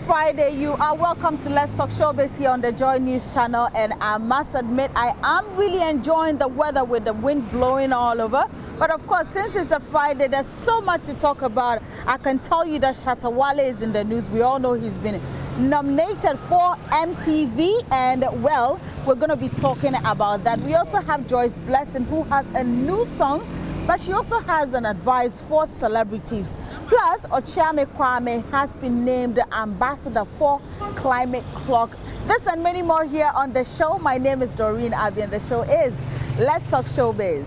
Friday. You are welcome to Let's Talk Showbiz here on the JoyNews channel, and I must admit I am really enjoying the weather with the wind blowing all over. But of course, since it's a Friday, there's so much to talk about. I can tell you that Shatta Wale is in the news. We all know he's been nominated for MTV, and well, we're going to be talking about that. We also have Joyce Blessing, who has a new song, but she also has an advice for celebrities. Plus, Okyeame Kwame has been named ambassador for Climate Clock. This and many more here on the show. My name is Doreen Avio, and the show is Let's Talk Showbiz.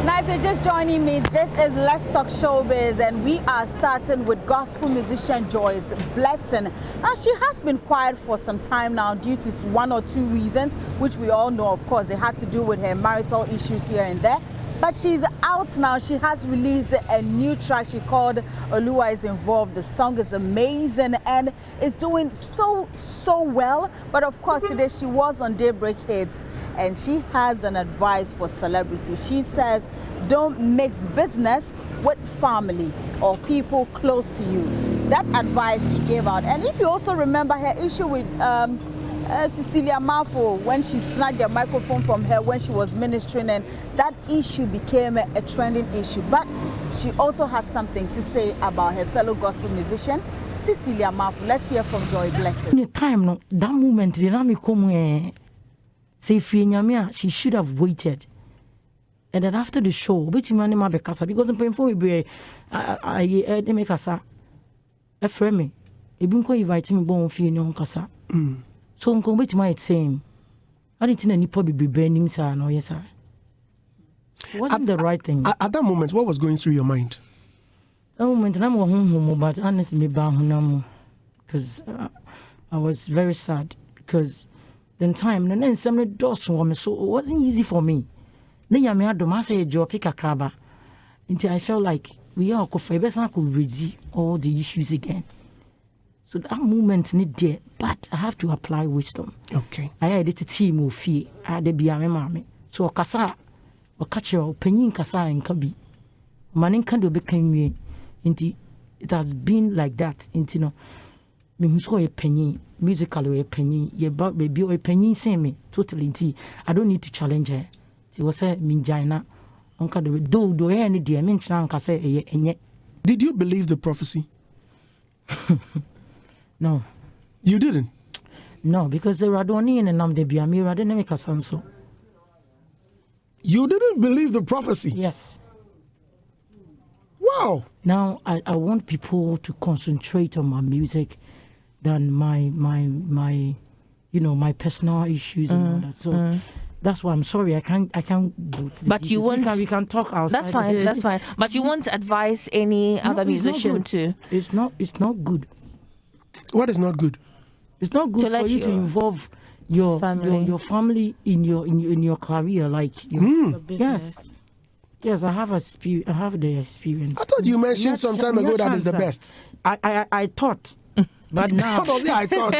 Now, if you're just joining me, this is Let's Talk Showbiz, and we are starting with gospel musician Joyce Blessing. Now, she has been quiet for some time now due to one or two reasons, which we all know, of course. It had to do with her marital issues here and there. But she's out now. She has released a new track she called Oluwa Is Involved. The song is amazing and is doing so well. But of course, today she was on Daybreak Hits, and she has an advice for celebrities. She says, don't mix business with family or people close to you. That advice she gave out. And if you also remember her issue with Cecilia Mafo, when she snatched the microphone from her when she was ministering, and that issue became a trending issue. But she also has something to say about her fellow gospel musician, Cecilia Mafo. Let's hear from Joy Blessing. In the time, no, that moment, she should have waited. And then after the show, because I'm paying for it, I make us a friend me. Even when invite me, bon fee no kasa. So I'm going to my same. I didn't think any probably be burning, sir. No, yes, sir. It wasn't the right thing. At that moment, what was going through your mind? That moment, I'm home, but honestly, because I was very sad because then time, and then some doors for me, so it wasn't easy for me. Then I made the say job pick a crab until I felt like we are could ready all the issues again. So that moment need there, but I have to apply wisdom. Okay. I had a team of fear. I had to be a mammy. So kasa, or catch your penny kasa and kabi. Manin can do became me. It has been like that. Into no, me who's a penny, musically a penny, ye but baby or a penny same me totally. I don't need to challenge her. She was a minjaina. Uncle do any dear mention kasa and Did you believe the prophecy? No. You didn't? No, because the Radoni and Nam de Biamira didn't make a sense. You didn't believe the prophecy? Yes. Wow. Now I want people to concentrate on my music than my my personal issues and all that. So that's why I'm sorry I can't go to the But you want we can talk outside. That's fine. But you won't advise any other musician to. It's not good. What is not good? It's not good for you to involve your family in your career, like your business. Yes, I have the experience. I thought you mentioned some time ago that is the best. I thought. But now, I thought.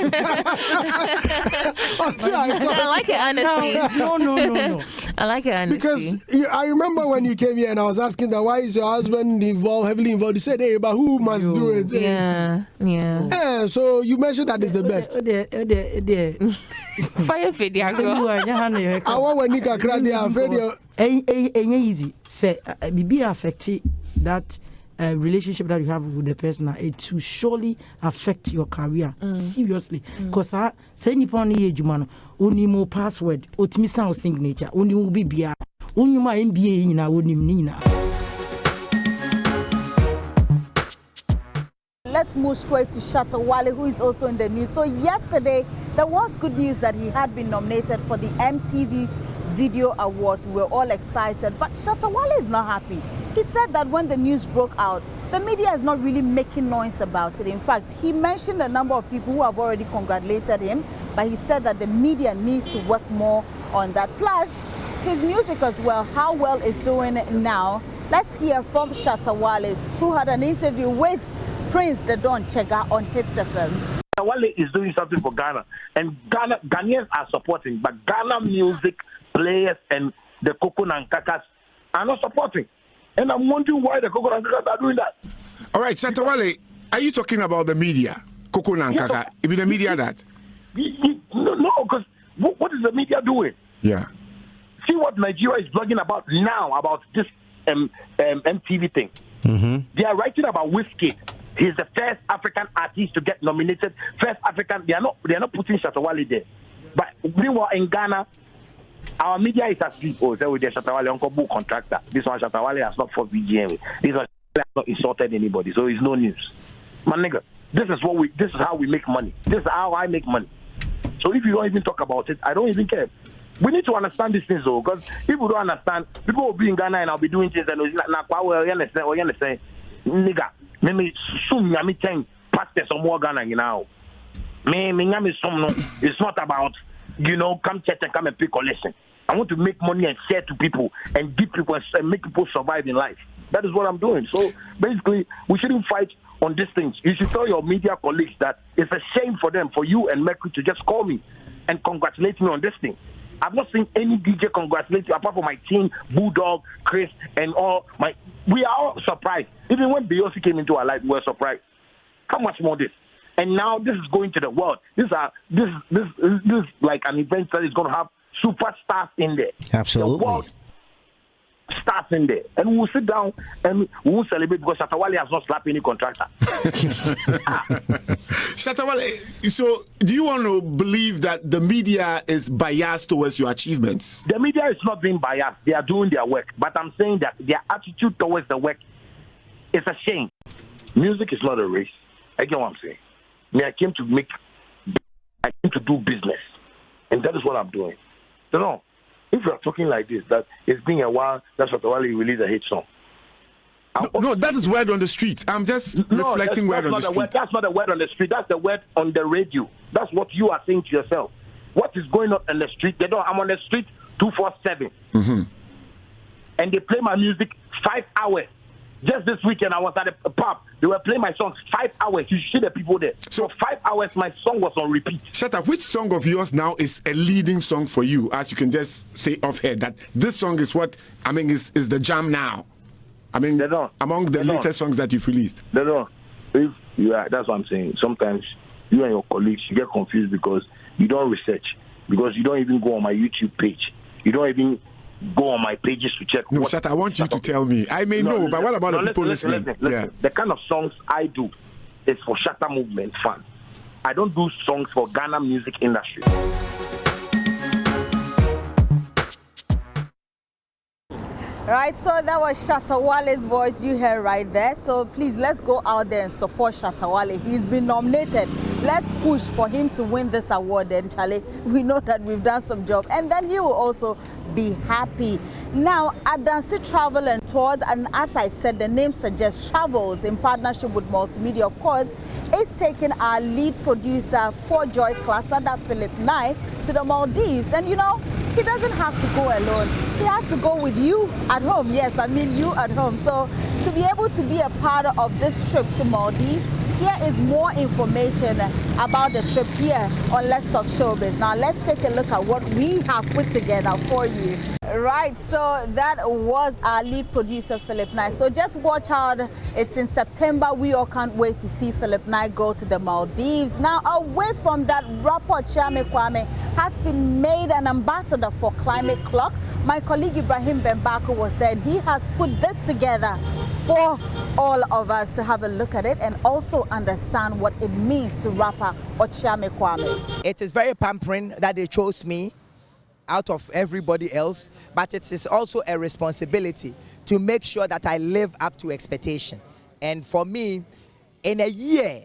I like it honesty. No. I like it honesty. Because I remember when you came here and I was asking that why is your husband heavily involved? He said, hey, but who must do it? Yeah. So you mentioned that is the best. Fire video. I want when Nika cried there. Easy. Say, be affected that relationship that you have with the person, it will surely affect your career seriously. Because I say if only age man, only more password, only sound signature, only will be beer, only my NBA in our Nina. Let's move straight to Shatta Wale, who is also in the news. So yesterday, there was good news that he had been nominated for the MTV Video Award. We were all excited, but Shatta Wale is not happy. He said that when the news broke out, the media is not really making noise about it. In fact, he mentioned a number of people who have already congratulated him, but he said that the media needs to work more on that. Plus, his music as well, how well it's doing now. Let's hear from Shatta Wale, who had an interview with Prince the Don Chega on Hits FM. Wale is doing something for Ghana, and Ghanaians are supporting, but Ghana music players and the Coco and Kakas are not supporting. And I'm wondering why the Coco and Kakas are doing that. All right, Shatta Wale, are you talking about the media? Koko Nankaka. It be the media that? No, because what is the media doing? Yeah. See what Nigeria is blogging about now about this MTV thing. They are writing about Wizkid. He's the first African artist to get nominated. First African. They are not putting Shatta Wale there. But meanwhile in Ghana, our media is asleep. Oh, there with the Shatta Wale Uncle Book contractor. This one Shatta Wale has not fought BGM. This one has not insulted anybody. So it's no news. My nigga, this is how we make money. This is how I make money. So if you don't even talk about it, I don't even care. We need to understand these things though, because people don't understand. People will be in Ghana and I'll be doing things and you understand, nigga, me soon me 10 pastors or more Ghana now. It's not about, come church and come and pay collection. I want to make money and share to people and give people and make people survive in life. That is what I'm doing. So basically, we shouldn't fight on these things. You should tell your media colleagues that it's a shame for them, for you and Mercury to just call me and congratulate me on this thing. I've not seen any DJ congratulate you apart from my team, Bulldog, Chris, and all my. We are all surprised. Even when Beyonce came into our life, we were surprised. How much more this? And now this is going to the world. This is like an event that is going to have superstars in there. Absolutely. The world stars in there, and we'll sit down and we'll celebrate because Shatta Wale has not slapped any contractor. Shatta Wale, so do you want to believe that the media is biased towards your achievements? The media is not being biased. They are doing their work. But I'm saying that their attitude towards the work is a shame. Music is not a race. I get what I'm saying. I came to do business. And that is what I'm doing. If we are talking like this, that it's been a while, that's what Wale released a hit song. No, that is word on the street. I'm just reflecting word on the street. That's not a word on the street. That's the word on the radio. That's what you are saying to yourself. What is going on in the street? I'm on the street 247. And they play my music 5 hours. Just this weekend, I was at a pub. They were playing my songs 5 hours. You see the people there. So 5 hours, my song was on repeat. Shatta, which song of yours now is a leading song for you? As you can just say off here that this song is what is the jam now. Among the latest songs that you've released. That's what I'm saying. Sometimes you and your colleagues you get confused because you don't research, because you don't even go on my YouTube page. You don't even go on my pages to check. No, Shatta, I want you to tell me. I may know, but what about the people listening? Listen. Yeah. The kind of songs I do is for Shatta Movement fans. I don't do songs for Ghana music industry. Right, so that was Shatta Wale's voice you heard right there. So please, let's go out there and support Shatta Wale. He's been nominated. Let's push for him to win this award then, Charlie. We know that we've done some job. And then he will also be happy. Now, Adansi Travel and Tours, and as I said, the name suggests travels in partnership with Multimedia, of course, is taking our lead producer for Joy Cluster, that Philip Nye, to the Maldives. And he doesn't have to go alone. He has to go with you at home. Yes, I mean you at home. So to be able to be a part of this trip to Maldives, here is more information about the trip here on Let's Talk Showbiz. Now let's take a look at what we have put together for you. Right, so that was our lead producer, Philip Nye. So just watch out. It's in September. We all can't wait to see Philip Nye go to the Maldives. Now, away from that, rapper Okyeame Kwame has been made an ambassador for Climate Clock. My colleague Ibrahim Bembako was there, and he has put this together for all of us to have a look at it and also understand what it means to rapper Okyeame Kwame. It is very pampering that they chose me out of everybody else, but it is also a responsibility to make sure that I live up to expectation. And for me, in a year,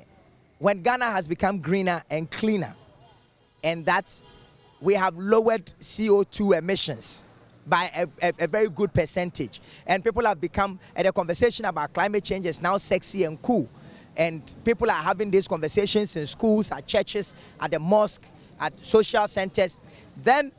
when Ghana has become greener and cleaner, and that we have lowered CO2 emissions by a very good percentage, and people have become, and the conversation about climate change is now sexy and cool, and people are having these conversations in schools, at churches, at the mosque, at social centers, then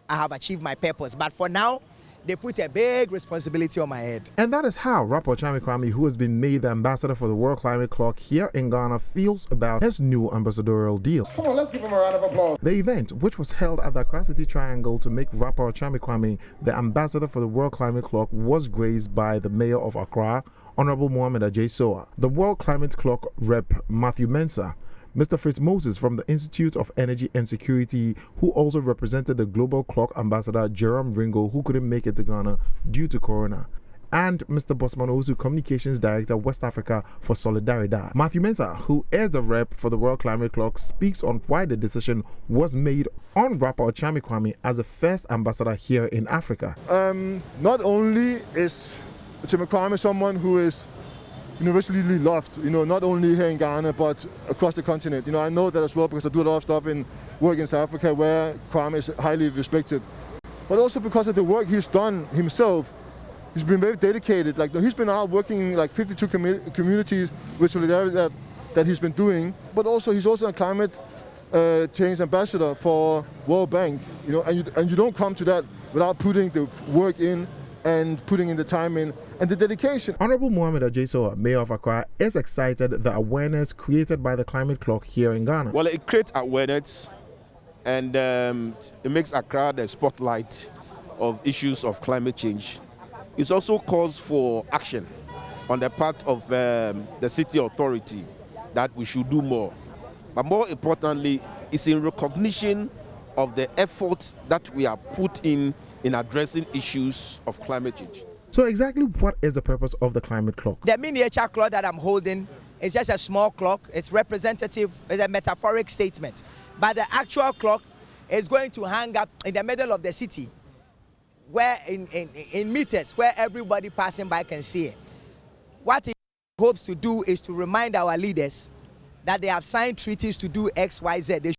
I have achieved my purpose. But for now, they put a big responsibility on my head. And that is how rapper Okyeame Kwame, who has been made the ambassador for the World Climate Clock here in Ghana, feels about his new ambassadorial deal. Come on, let's give him a round of applause. The event, which was held at the Accra City Triangle to make rapper Okyeame Kwame the ambassador for the World Climate Clock, was graced by the mayor of Accra, Honorable Mohamed Ajay-Soa, the World Climate Clock rep Matthew Mensah, Mr. Fritz Moses from the Institute of Energy and Security, who also represented the Global Clock Ambassador Jerome Ringo, who couldn't make it to Ghana due to Corona, and Mr. Bosman Owusu, Communications Director, West Africa for Solidaridad. Matthew Mensah, who is the rep for the World Climate Clock, speaks on why the decision was made on rapper Okyeame Kwame as the first ambassador here in Africa. Not only is Okyeame Kwame someone who is universally loved, not only here in Ghana but across the continent. I know that as well because I do a lot of stuff in work in South Africa where Kwame is highly respected, but also because of the work he's done himself. He's been very dedicated. He's been out working in 52 communities with Solidarity that he's been doing, but also he's also a climate change ambassador for World Bank. And you don't come to that without putting the work in and putting in the time in and the dedication. Honorable Mohamed Ajay-Soa, Mayor of Accra, is excited the awareness created by the climate clock here in Ghana. Well, it creates awareness and it makes Accra the spotlight of issues of climate change. It also calls for action on the part of the city authority that we should do more. But more importantly, it's in recognition of the efforts that we have put in addressing issues of climate change. So exactly what is the purpose of the climate clock? The miniature clock that I'm holding is just a small clock. It's representative, it's a metaphoric statement. But the actual clock is going to hang up in the middle of the city, where in meters, where everybody passing by can see it. What it hopes to do is to remind our leaders that they have signed treaties to do X, Y, Z.